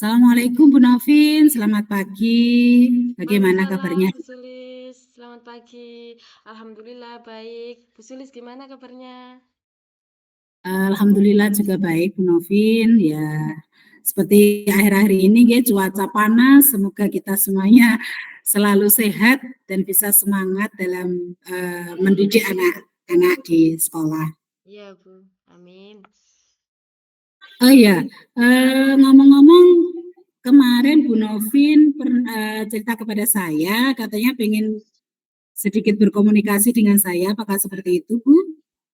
Assalamualaikum Bu Novin, selamat pagi. Bagaimana Waalaikumsalam, kabarnya? Bu Sulis. Selamat pagi. Alhamdulillah baik. Bu Sulis gimana kabarnya? Alhamdulillah juga baik Bu Novin. Ya, seperti akhir-akhir ini ya cuaca panas. Semoga kita semuanya selalu sehat dan bisa semangat dalam mendidik anak-anak di sekolah. Iya, Bu. Amin. Oh iya, ngomong-ngomong kemarin Bu Novin cerita kepada saya katanya pengen sedikit berkomunikasi dengan saya. Apakah seperti itu, Bu?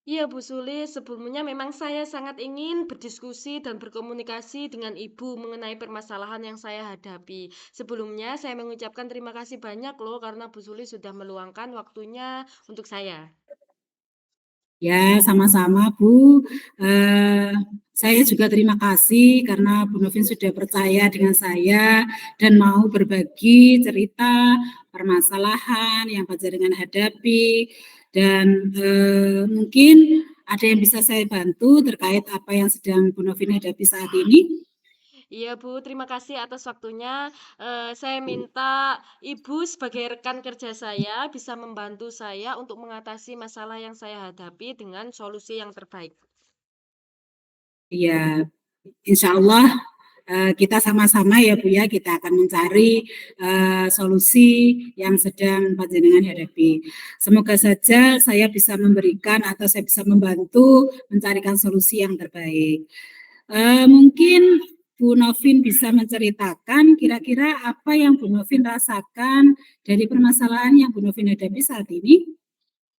Iya, Bu Sulis. Sebelumnya memang saya sangat ingin berdiskusi dan berkomunikasi dengan Ibu mengenai permasalahan yang saya hadapi. Sebelumnya saya mengucapkan terima kasih banyak loh karena Bu Sulis sudah meluangkan waktunya untuk saya. Ya, sama-sama Bu. Eh, saya juga terima kasih karena Bu Novin sudah percaya dengan saya dan mau berbagi cerita permasalahan yang panjenengan hadapi dan mungkin ada yang bisa saya bantu terkait apa yang sedang Bu Novin hadapi saat ini. Iya Bu, terima kasih atas waktunya. Saya minta Ibu sebagai rekan kerja saya bisa membantu saya untuk mengatasi masalah yang saya hadapi dengan solusi yang terbaik. Ya, insya Allah kita sama-sama ya Bu ya, kita akan mencari solusi yang sedang panjenengan hadapi. Semoga saja saya bisa memberikan atau saya bisa membantu mencarikan solusi yang terbaik. Mungkin Bu Novin bisa menceritakan kira-kira apa yang Bu Novin rasakan dari permasalahan yang Bu Novin hadapi saat ini.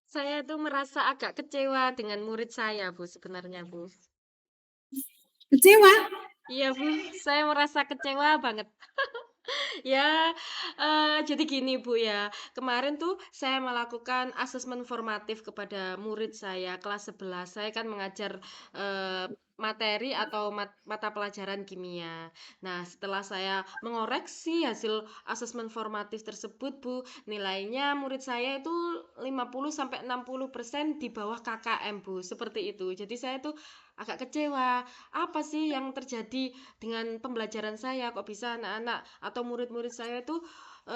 Saya tuh merasa agak kecewa dengan murid saya, Bu, sebenarnya, Bu. Kecewa? Iya, Bu, saya merasa kecewa banget. Ya, jadi gini Bu ya, kemarin tuh saya melakukan asesmen formatif kepada murid saya kelas 11. Saya kan mengajar, materi atau mata pelajaran kimia. Nah, setelah saya mengoreksi hasil asesmen formatif tersebut Bu, nilainya murid saya itu 50 sampai 60% di bawah KKM Bu, seperti itu. Jadi saya tuh agak kecewa, apa sih yang terjadi dengan pembelajaran saya kok bisa anak-anak atau murid-murid saya itu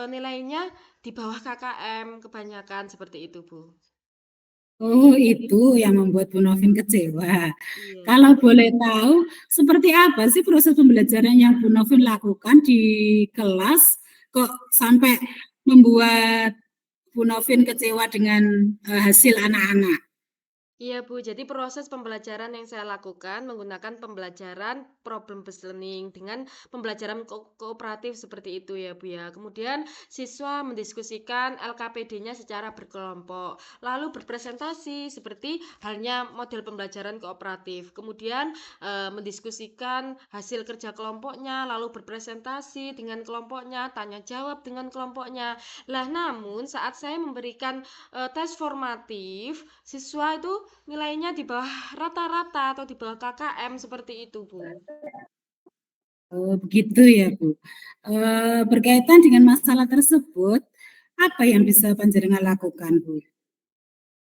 nilainya di bawah KKM kebanyakan seperti itu, Bu. Oh, itu yang membuat Bu Novin kecewa. Iya. Kalau boleh tahu, seperti apa sih proses pembelajaran yang Bu Novin lakukan di kelas kok sampai membuat Bu Novin kecewa dengan hasil anak-anak? Iya Bu, jadi proses pembelajaran yang saya lakukan menggunakan pembelajaran problem based learning dengan pembelajaran kooperatif seperti itu ya Bu ya. Kemudian siswa mendiskusikan LKPD-nya secara berkelompok, lalu berpresentasi seperti halnya model pembelajaran kooperatif. Kemudian mendiskusikan hasil kerja kelompoknya, lalu berpresentasi dengan kelompoknya, tanya jawab dengan kelompoknya. Lah namun saat saya memberikan tes formatif, siswa itu nilainya di bawah rata-rata atau di bawah KKM seperti itu, Bu. Oh, begitu ya, Bu. Berkaitan dengan masalah tersebut, apa yang bisa panjenengan lakukan, Bu,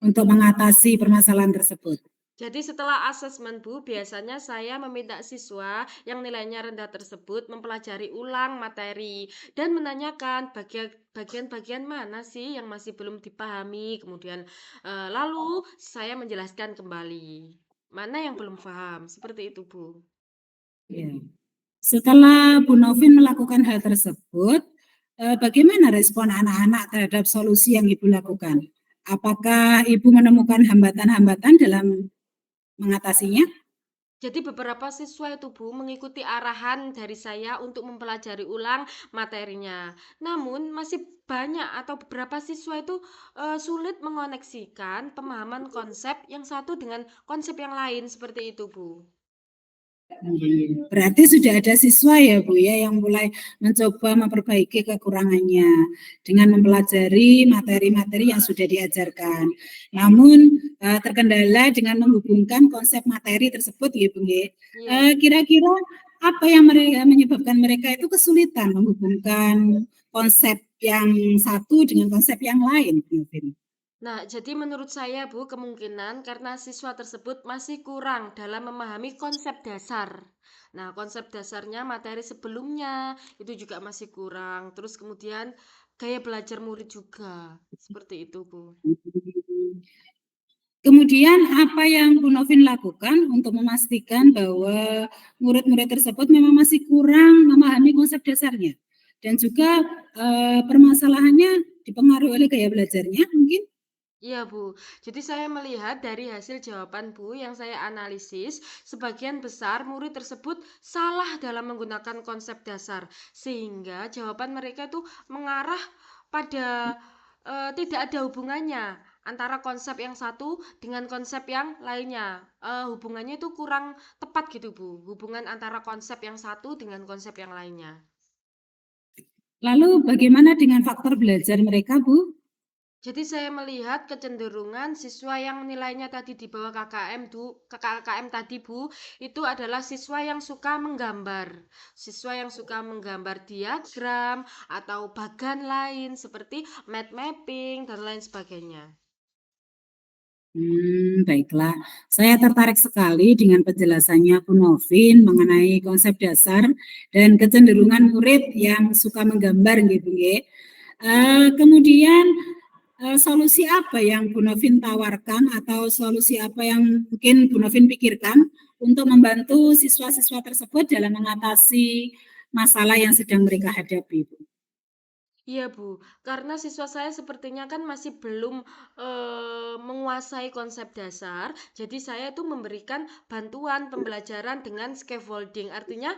untuk mengatasi permasalahan tersebut? Jadi setelah asesmen Bu, biasanya saya meminta siswa yang nilainya rendah tersebut mempelajari ulang materi dan menanyakan bagian-bagian mana sih yang masih belum dipahami. Kemudian lalu saya menjelaskan kembali mana yang belum paham. Seperti itu, Bu. Ya. Setelah Bu Novin melakukan hal tersebut, bagaimana respon anak-anak terhadap solusi yang Ibu lakukan? Apakah Ibu menemukan hambatan-hambatan dalam mengatasinya? Jadi beberapa siswa itu Bu mengikuti arahan dari saya untuk mempelajari ulang materinya. Namun masih banyak atau beberapa siswa itu sulit mengoneksikan pemahaman konsep yang satu dengan konsep yang lain seperti itu Bu. Berarti sudah ada siswa ya Bu ya yang mulai mencoba memperbaiki kekurangannya dengan mempelajari materi-materi yang sudah diajarkan. Namun terkendala dengan menghubungkan konsep materi tersebut ya Bu ya. Iya. Kira-kira apa yang menyebabkan mereka itu kesulitan menghubungkan konsep yang satu dengan konsep yang lain, Bu Novin? Nah, jadi menurut saya, Bu, kemungkinan karena siswa tersebut masih kurang dalam memahami konsep dasar. Nah, konsep dasarnya materi sebelumnya itu juga masih kurang. Terus kemudian gaya belajar murid juga. Seperti itu, Bu. Kemudian apa yang Bu Novin lakukan untuk memastikan bahwa murid-murid tersebut memang masih kurang memahami konsep dasarnya dan juga permasalahannya dipengaruhi oleh gaya belajarnya mungkin? Iya, Bu. Jadi saya melihat dari hasil jawaban Bu yang saya analisis, sebagian besar murid tersebut salah dalam menggunakan konsep dasar, sehingga jawaban mereka itu mengarah pada tidak ada hubungannya antara konsep yang satu dengan konsep yang lainnya. Hubungannya itu kurang tepat gitu, Bu. Hubungan antara konsep yang satu dengan konsep yang lainnya. Lalu bagaimana dengan faktor belajar mereka, Bu? Jadi saya melihat kecenderungan siswa yang nilainya tadi di bawah KKM tadi Bu, itu adalah siswa yang suka menggambar. Siswa yang suka menggambar diagram atau bagan lain seperti mind mapping dan lain sebagainya. Baiklah. Saya tertarik sekali dengan penjelasannya Bu Novin mengenai konsep dasar dan kecenderungan murid yang suka menggambar gitu, nggih. Kemudian solusi apa yang Bu Novin tawarkan atau solusi apa yang mungkin Bu Novin pikirkan untuk membantu siswa-siswa tersebut dalam mengatasi masalah yang sedang mereka hadapi, Bu? Iya, Bu, karena siswa saya sepertinya kan masih belum menguasai konsep dasar, jadi saya itu memberikan bantuan pembelajaran dengan scaffolding. Artinya,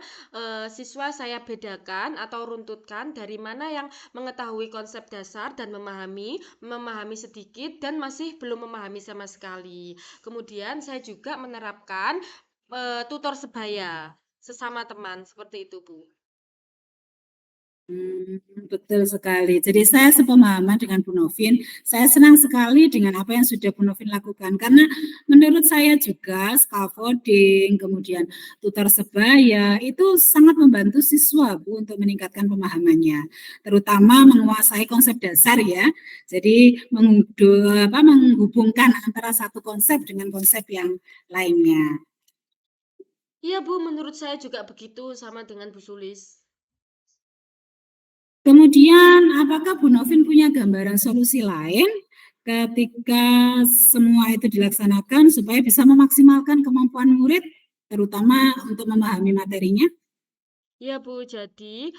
siswa saya bedakan atau runtutkan dari mana yang mengetahui konsep dasar dan memahami sedikit dan masih belum memahami sama sekali. Kemudian saya juga menerapkan tutor sebaya sesama teman, seperti itu, Bu. Betul sekali. Jadi saya sepemahaman dengan Bu Novin. Saya senang sekali dengan apa yang sudah Bu Novin lakukan. Karena menurut saya juga scaffolding, kemudian tutor sebaya, itu sangat membantu siswa Bu untuk meningkatkan pemahamannya. Terutama menguasai konsep dasar ya. Jadi menghubungkan antara satu konsep dengan konsep yang lainnya. Iya, Bu, menurut saya juga begitu sama dengan Bu Sulis. Kemudian, apakah Bu Novin punya gambaran solusi lain ketika semua itu dilaksanakan supaya bisa memaksimalkan kemampuan murid, terutama untuk memahami materinya? Ya Bu, jadi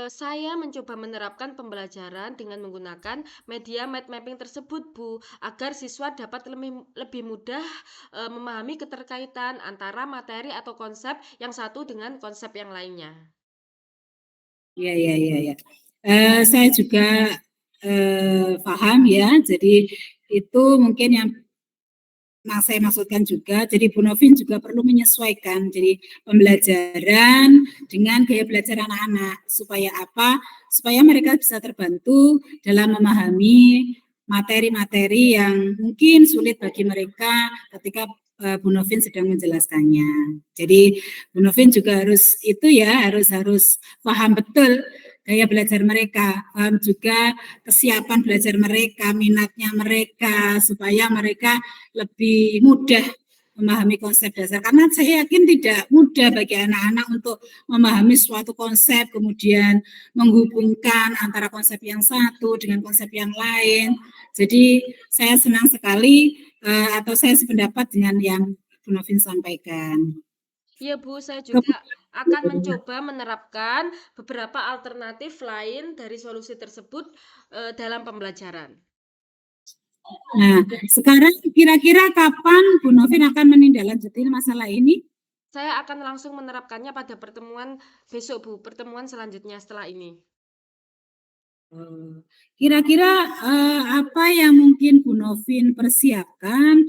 saya mencoba menerapkan pembelajaran dengan menggunakan media mind mapping tersebut Bu, agar siswa dapat lebih mudah memahami keterkaitan antara materi atau konsep yang satu dengan konsep yang lainnya. Ya, ya, ya, ya. Saya juga paham ya. Jadi itu mungkin yang saya maksudkan juga, jadi Bu Novin juga perlu menyesuaikan jadi pembelajaran dengan gaya belajar anak-anak supaya apa? Supaya mereka bisa terbantu dalam memahami materi-materi yang mungkin sulit bagi mereka ketika Bu Novin sedang menjelaskannya. Jadi Bu Novin juga harus itu ya, harus paham betul gaya belajar mereka, paham juga kesiapan belajar mereka, minatnya mereka, supaya mereka lebih mudah memahami konsep dasar karena saya yakin tidak mudah bagi anak-anak untuk memahami suatu konsep kemudian menghubungkan antara konsep yang satu dengan konsep yang lain. Jadi saya senang sekali atau saya sependapat dengan yang Bu Novin sampaikan. Iya Bu, saya juga akan mencoba menerapkan beberapa alternatif lain dari solusi tersebut dalam pembelajaran. Nah, sekarang kira-kira kapan Bu Novin akan menindaklanjuti masalah ini? Saya akan langsung menerapkannya pada pertemuan besok Bu, pertemuan selanjutnya setelah ini. Kira-kira apa yang mungkin Bu Novin persiapkan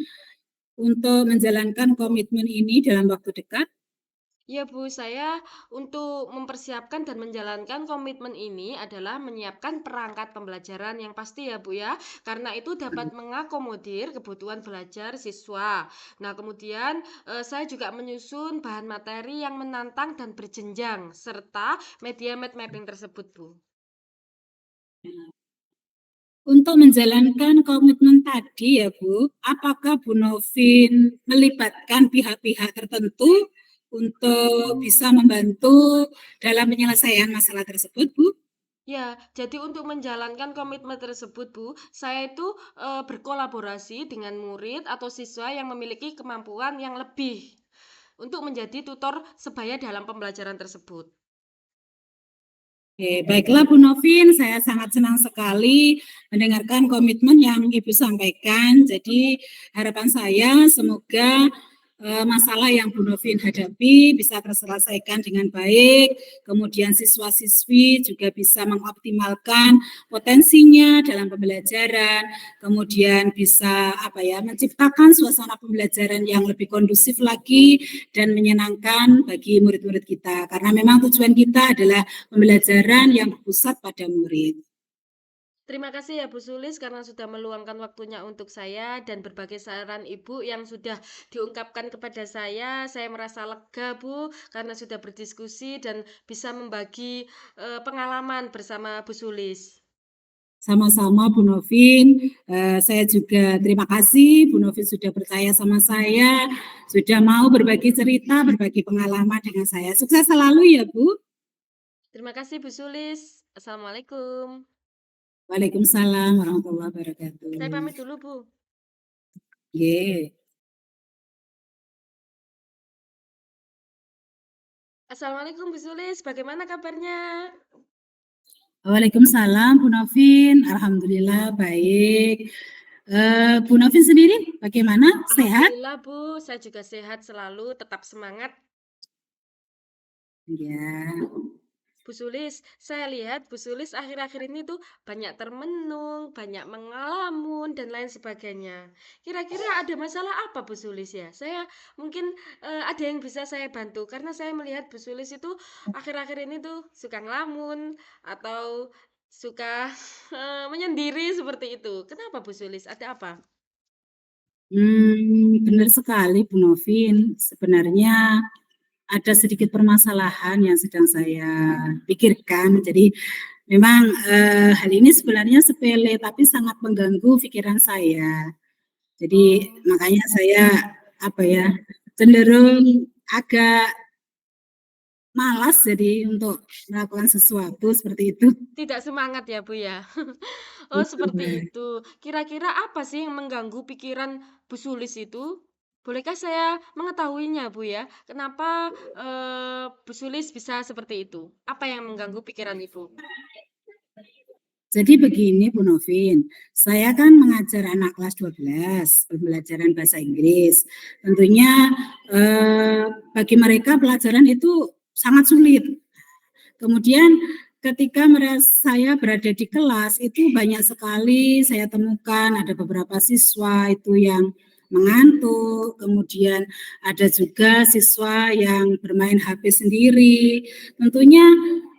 untuk menjalankan komitmen ini dalam waktu dekat? Ya Bu, saya untuk mempersiapkan dan menjalankan komitmen ini adalah menyiapkan perangkat pembelajaran yang pasti ya Bu ya, karena itu dapat mengakomodir kebutuhan belajar siswa. Nah kemudian saya juga menyusun bahan materi yang menantang dan berjenjang, serta media mind mapping tersebut Bu. Untuk menjalankan komitmen tadi ya Bu, apakah Bu Novin melibatkan pihak-pihak tertentu untuk bisa membantu dalam penyelesaian masalah tersebut Bu? Ya, jadi untuk menjalankan komitmen tersebut, Bu, saya itu berkolaborasi dengan murid atau siswa yang memiliki kemampuan yang lebih untuk menjadi tutor sebaya dalam pembelajaran tersebut. Oke, baiklah Bu Novin, saya sangat senang sekali mendengarkan komitmen yang Ibu sampaikan. Jadi harapan saya semoga masalah yang Bu Novin hadapi bisa terselesaikan dengan baik, kemudian siswa-siswi juga bisa mengoptimalkan potensinya dalam pembelajaran, kemudian bisa menciptakan suasana pembelajaran yang lebih kondusif lagi dan menyenangkan bagi murid-murid kita. Karena memang tujuan kita adalah pembelajaran yang berpusat pada murid. Terima kasih ya Bu Sulis karena sudah meluangkan waktunya untuk saya dan berbagai saran Ibu yang sudah diungkapkan kepada saya. Saya merasa lega Bu karena sudah berdiskusi dan bisa membagi pengalaman bersama Bu Sulis. Sama-sama Bu Novin, saya juga terima kasih Bu Novin sudah percaya sama saya, sudah mau berbagi cerita, berbagi pengalaman dengan saya. Sukses selalu ya Bu. Terima kasih Bu Sulis. Assalamualaikum. Waalaikumsalam warahmatullahi Saya wabarakatuh. pamit dulu Bu. Yeah. Assalamualaikum Bu Sulis, bagaimana kabarnya? Waalaikumsalam Bu Novin, alhamdulillah baik. Bu Novin sendiri bagaimana? Sehat? Alhamdulillah Bu, saya juga sehat selalu, tetap semangat. Ya. Bu Sulis, saya lihat Bu Sulis akhir-akhir ini tuh banyak termenung, banyak mengalamun, dan lain sebagainya. Kira-kira ada masalah apa Bu Sulis ya? Saya mungkin ada yang bisa saya bantu, karena saya melihat Bu Sulis itu akhir-akhir ini tuh suka ngelamun, atau suka menyendiri seperti itu. Kenapa Bu Sulis? Ada apa? Benar sekali Bu Novin. Sebenarnya ada sedikit permasalahan yang sedang saya pikirkan. Jadi memang hal ini sebenarnya sepele tapi sangat mengganggu pikiran saya. Jadi Oh, makanya saya cenderung agak malas jadi untuk melakukan sesuatu seperti itu. tidak semangat ya Bu ya? Oh, seperti Betul. itu. Kira-kira apa sih yang mengganggu pikiran Bu Sulis itu? Bolehkah saya mengetahuinya, Bu ya? Kenapa Bu Sulis bisa seperti itu? Apa yang mengganggu pikiran Ibu? Jadi begini Bu Novin, saya kan mengajar anak kelas 12, pembelajaran bahasa Inggris. Tentunya bagi mereka pelajaran itu sangat sulit. Kemudian ketika saya berada di kelas itu banyak sekali saya temukan ada beberapa siswa itu yang mengantuk, kemudian ada juga siswa yang bermain HP sendiri. Tentunya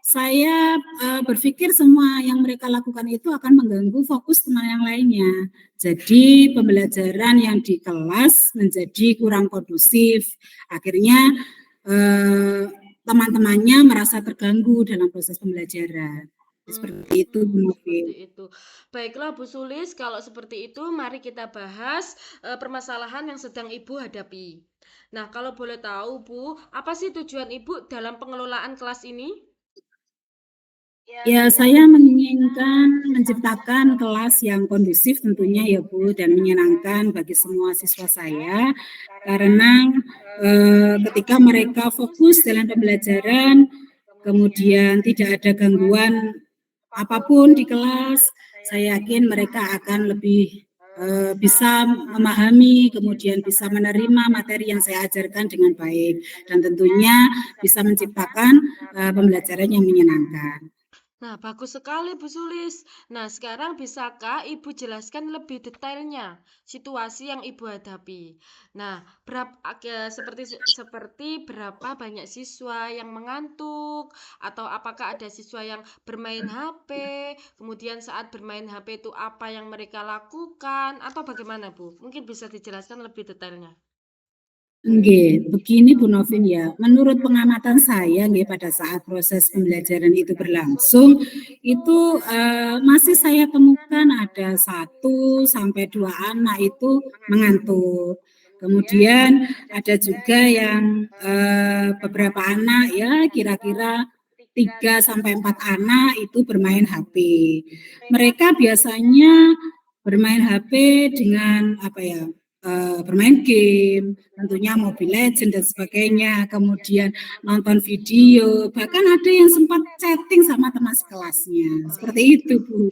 saya berpikir semua yang mereka lakukan itu akan mengganggu fokus teman yang lainnya. Jadi pembelajaran yang di kelas menjadi kurang kondusif. Akhirnya eh, teman-temannya merasa terganggu dalam proses pembelajaran. Seperti itu, Bu Novi. Seperti itu. Baiklah Bu Sulis, kalau seperti itu mari kita bahas permasalahan yang sedang Ibu hadapi. Nah, kalau boleh tahu Bu, apa sih tujuan Ibu dalam pengelolaan kelas ini? Ya, saya menginginkan menciptakan kelas yang kondusif tentunya ya Bu dan menyenangkan bagi semua siswa saya karena ketika mereka fokus dalam pembelajaran kemudian tidak ada gangguan apapun di kelas, saya yakin mereka akan lebih bisa memahami, kemudian bisa menerima materi yang saya ajarkan dengan baik, dan tentunya bisa menciptakan pembelajaran yang menyenangkan. Nah, bagus sekali Bu Sulis. Nah, sekarang bisakah Ibu jelaskan lebih detailnya situasi yang Ibu hadapi? Nah, seperti berapa banyak siswa yang mengantuk atau apakah ada siswa yang bermain HP? Kemudian saat bermain HP itu apa yang mereka lakukan atau bagaimana, Bu? Mungkin bisa dijelaskan lebih detailnya. Nggih, begini Bu Novin ya, menurut pengamatan saya nggih pada saat proses pembelajaran itu berlangsung, itu masih saya temukan ada 1 sampai 2 anak itu mengantuk. Kemudian ada juga yang beberapa anak ya kira-kira 3 sampai 4 anak itu bermain HP. Mereka biasanya bermain HP dengan apa ya? Bermain game, tentunya Mobile Legends dan sebagainya, kemudian nonton video, bahkan ada yang sempat chatting sama teman sekelasnya, seperti itu Bu.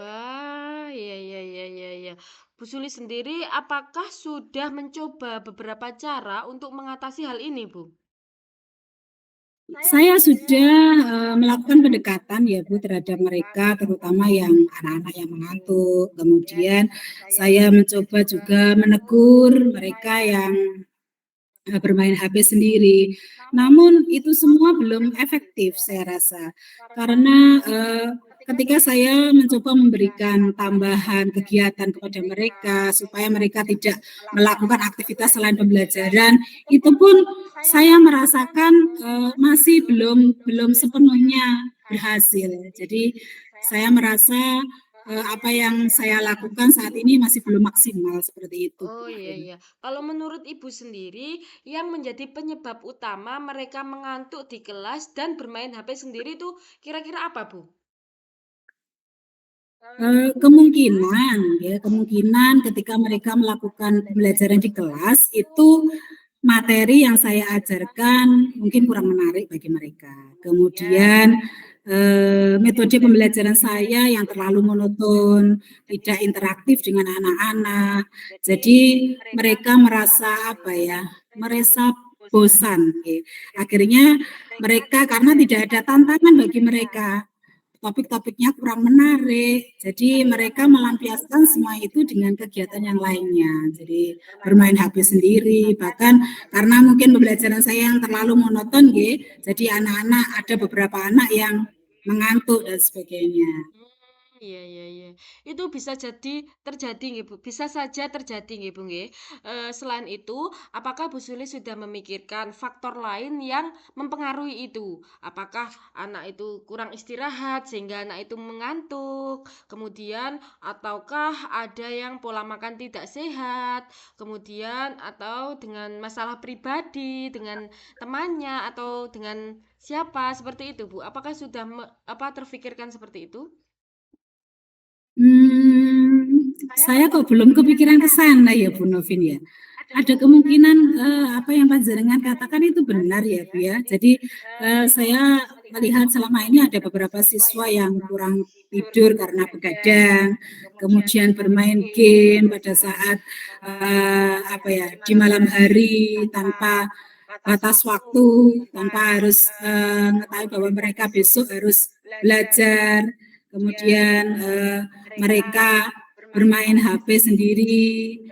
Wah, iya iya iya iya iya. Bu Suli sendiri apakah sudah mencoba beberapa cara untuk mengatasi hal ini, Bu? Saya sudah melakukan pendekatan ya Bu terhadap mereka, terutama yang anak-anak yang mengantuk. Kemudian saya mencoba juga menegur mereka yang bermain HP sendiri. Namun itu semua belum efektif saya rasa. Karena ketika saya mencoba memberikan tambahan kegiatan kepada mereka supaya mereka tidak melakukan aktivitas selain pembelajaran, itu pun saya merasakan masih belum sepenuhnya berhasil. Jadi saya merasa apa yang saya lakukan saat ini masih belum maksimal seperti itu, Bu Oh iya Novin. iya. Kalau menurut Ibu sendiri, yang menjadi penyebab utama mereka mengantuk di kelas dan bermain HP sendiri itu kira-kira apa, Bu? Kemungkinan ya, kemungkinan ketika mereka melakukan pembelajaran di kelas itu materi yang saya ajarkan mungkin kurang menarik bagi mereka. Kemudian metode pembelajaran saya yang terlalu monoton, tidak interaktif dengan anak-anak. Jadi mereka merasa apa ya? Merasa bosan. Ya. Akhirnya mereka karena tidak ada tantangan bagi mereka, topik-topiknya kurang menarik. Jadi mereka melampiaskan semua itu dengan kegiatan yang lainnya. Jadi bermain HP sendiri, bahkan karena mungkin pembelajaran saya yang terlalu monoton, jadi anak-anak ada beberapa anak yang mengantuk dan sebagainya. Iya iya iya. Itu bisa jadi terjadi nggih, Bu, bisa saja terjadi nggih, Bu, nggih. Selain itu, apakah Bu Suli sudah memikirkan faktor lain yang mempengaruhi itu? Apakah anak itu kurang istirahat sehingga anak itu mengantuk? Kemudian ataukah ada yang pola makan tidak sehat? Kemudian atau dengan masalah pribadi dengan temannya atau dengan siapa? Seperti itu, Bu. Apakah sudah terfikirkan seperti itu? Saya kok belum kepikiran ke sana ya Bu Novin ya. Ada kemungkinan apa yang panjenengan katakan itu benar ya Bu ya. Jadi saya melihat selama ini ada beberapa siswa yang kurang tidur karena begadang, kemudian bermain game pada saat apa ya di malam hari tanpa batas waktu, tanpa harus mengetahui bahwa mereka besok harus belajar. Kemudian mereka bermain HP sendiri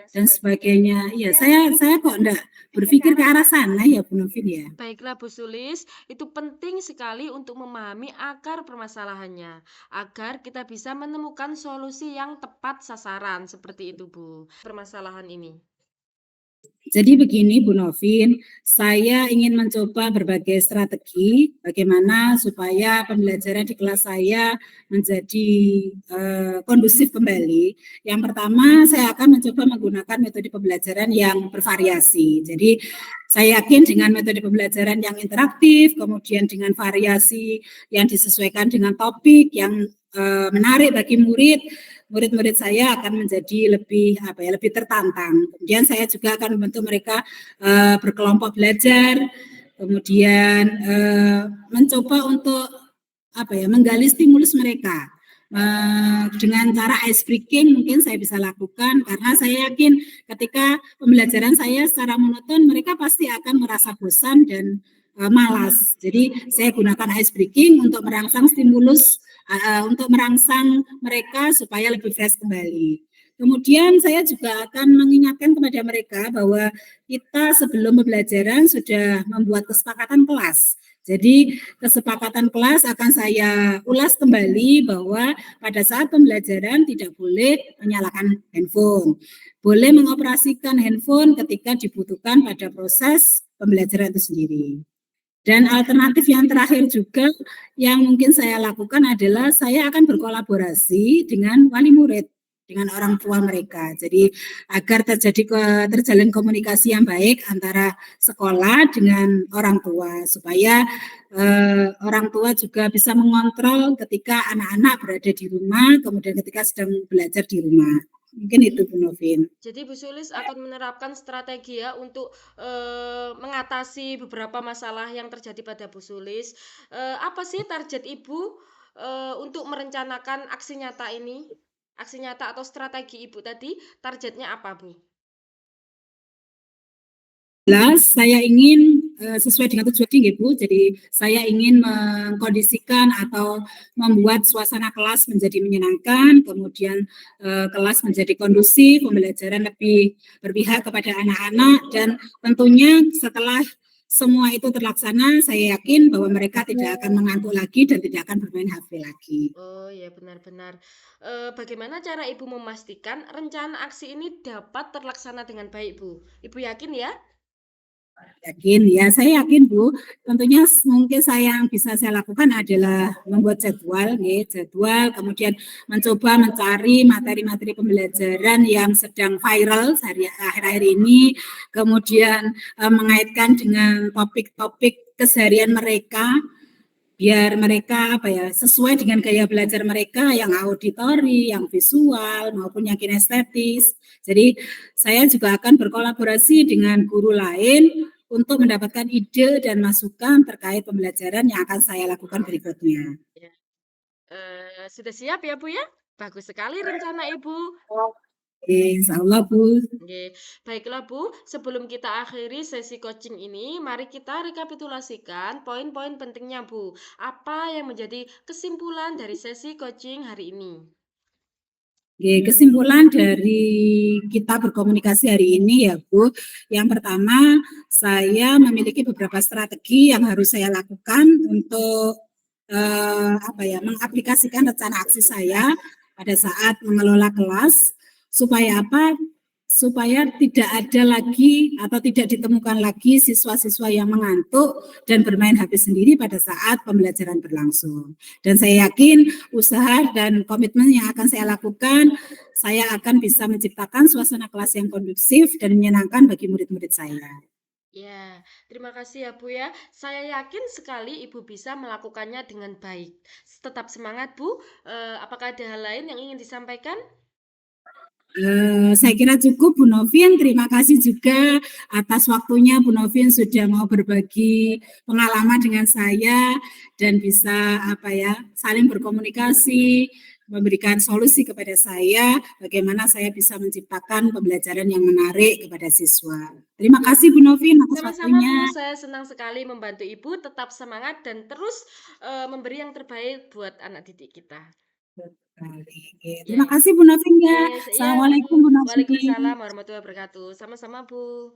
dan sebagainya. Ya, saya kok enggak berpikir ke arah sana ya Bu Novin ya. Baiklah Bu Sulis, itu penting sekali untuk memahami akar permasalahannya, agar kita bisa menemukan solusi yang tepat sasaran, seperti itu Bu, permasalahan ini. Jadi begini Bu Novin, saya ingin mencoba berbagai strategi bagaimana supaya pembelajaran di kelas saya menjadi kondusif kembali. Yang pertama, saya akan mencoba menggunakan metode pembelajaran yang bervariasi. Jadi saya yakin dengan metode pembelajaran yang interaktif, kemudian dengan variasi yang disesuaikan dengan topik yang menarik bagi murid, murid-murid saya akan menjadi lebih apa ya, lebih tertantang. Kemudian saya juga akan membantu mereka berkelompok belajar, kemudian mencoba untuk apa ya, menggali stimulus mereka. Dengan cara ice breaking mungkin saya bisa lakukan karena saya yakin ketika pembelajaran saya secara monoton mereka pasti akan merasa bosan dan malas. Jadi saya gunakan ice breaking untuk merangsang stimulus untuk merangsang mereka supaya lebih fresh kembali. Kemudian saya juga akan mengingatkan kepada mereka bahwa kita sebelum pembelajaran sudah membuat kesepakatan kelas. Jadi kesepakatan kelas akan saya ulas kembali bahwa pada saat pembelajaran tidak boleh menyalakan handphone. Boleh mengoperasikan handphone ketika dibutuhkan pada proses pembelajaran itu sendiri. Dan alternatif yang terakhir juga yang mungkin saya lakukan adalah saya akan berkolaborasi dengan wali murid, dengan orang tua mereka. Jadi agar terjalin komunikasi yang baik antara sekolah dengan orang tua, supaya orang tua juga bisa mengontrol ketika anak-anak berada di rumah, kemudian ketika sedang belajar di rumah. Mungkin itu Bu Novin. Jadi Bu Sulis akan menerapkan strategi ya untuk mengatasi beberapa masalah yang terjadi pada Bu Sulis. Apa sih target Ibu untuk merencanakan aksi nyata ini? Aksi nyata atau strategi Ibu tadi, targetnya apa Bu? Jelas, saya ingin sesuai dengan tujuan tinggi Bu, jadi saya ingin mengkondisikan atau membuat suasana kelas menjadi menyenangkan, kemudian kelas menjadi kondusif, pembelajaran lebih berpihak kepada anak-anak, dan tentunya setelah semua itu terlaksana, saya yakin bahwa mereka tidak akan mengantuk lagi dan tidak akan bermain HP lagi. Oh ya, benar-benar. Bagaimana cara Ibu memastikan rencana aksi ini dapat terlaksana dengan baik Bu? Ibu yakin ya? Yakin, ya saya yakin Bu. Tentunya mungkin yang bisa saya lakukan adalah membuat jadwal, kemudian mencoba mencari materi-materi pembelajaran yang sedang viral akhir-akhir ini, kemudian mengaitkan dengan topik-topik keseharian mereka, biar mereka sesuai dengan gaya belajar mereka yang auditori, yang visual maupun yang kinestetis. Jadi saya juga akan berkolaborasi dengan guru lain untuk mendapatkan ide dan masukan terkait pembelajaran yang akan saya lakukan berikutnya. Ya. Sudah siap ya Bu ya? Bagus sekali rencana Ibu. Insya Allah Bu. Oke, baiklah Bu, sebelum kita akhiri sesi coaching ini, mari kita rekapitulasikan poin-poin pentingnya Bu. Apa yang menjadi kesimpulan dari sesi coaching hari ini? Kesimpulan dari kita berkomunikasi hari ini ya Bu, yang pertama saya memiliki beberapa strategi yang harus saya lakukan untuk mengaplikasikan rencana aksi saya pada saat mengelola kelas supaya apa? Supaya tidak ada lagi atau tidak ditemukan lagi siswa-siswa yang mengantuk dan bermain HP sendiri pada saat pembelajaran berlangsung. Dan saya yakin usaha dan komitmen yang akan saya lakukan, saya akan bisa menciptakan suasana kelas yang kondusif dan menyenangkan bagi murid-murid saya. Ya, terima kasih ya Bu ya. Saya yakin sekali Ibu bisa melakukannya dengan baik. Tetap semangat Bu. Apakah ada hal lain yang ingin disampaikan? Saya kira cukup Bu Novin, terima kasih juga atas waktunya Bu Novin sudah mau berbagi pengalaman dengan saya dan bisa saling berkomunikasi, memberikan solusi kepada saya bagaimana saya bisa menciptakan pembelajaran yang menarik kepada siswa. Terima kasih Bu Novin atas Sama-sama waktunya. Bu, saya senang sekali membantu Ibu tetap semangat dan terus memberi yang terbaik buat anak didik kita. Terima kasih Bu Novin ya. Assalamualaikum Bu Novin. Waalaikumsalam warahmatullahi wabarakatuh. Sama-sama Bu.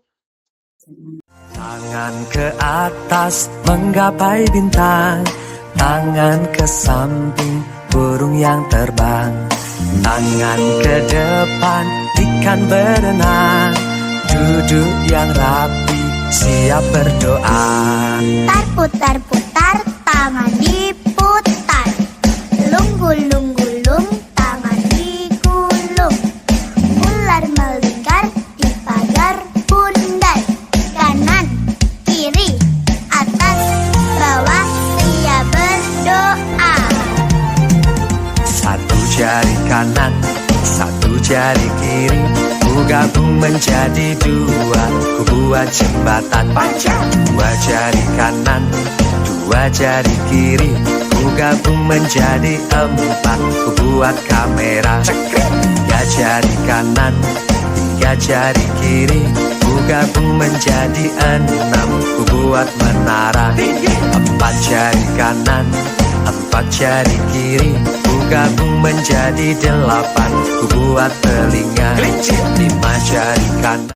Tangan ke atas menggapai bintang, tangan ke samping burung yang terbang, tangan ke depan ikan berenang, duduk yang rapi siap berdoa. Putar-putar tangan diputar, lung-gulung-gulung tangan digulung, ular melingkar di pagar bundar, kanan kiri atas bawah siap berdoa. Satu jari kanan, satu jari kiri, ku gabung menjadi dua, ku buat jembatan panjang. Dua jari kanan, dua jari kiri, ku gabung menjadi empat, ku buat kamera. Tiga jari kanan, tiga jari kiri, ku gabung menjadi enam, ku buat menara. Empat jari kanan, empat jari kiri, ku gabung menjadi delapan, ku buat telinga. Lima jari kanan.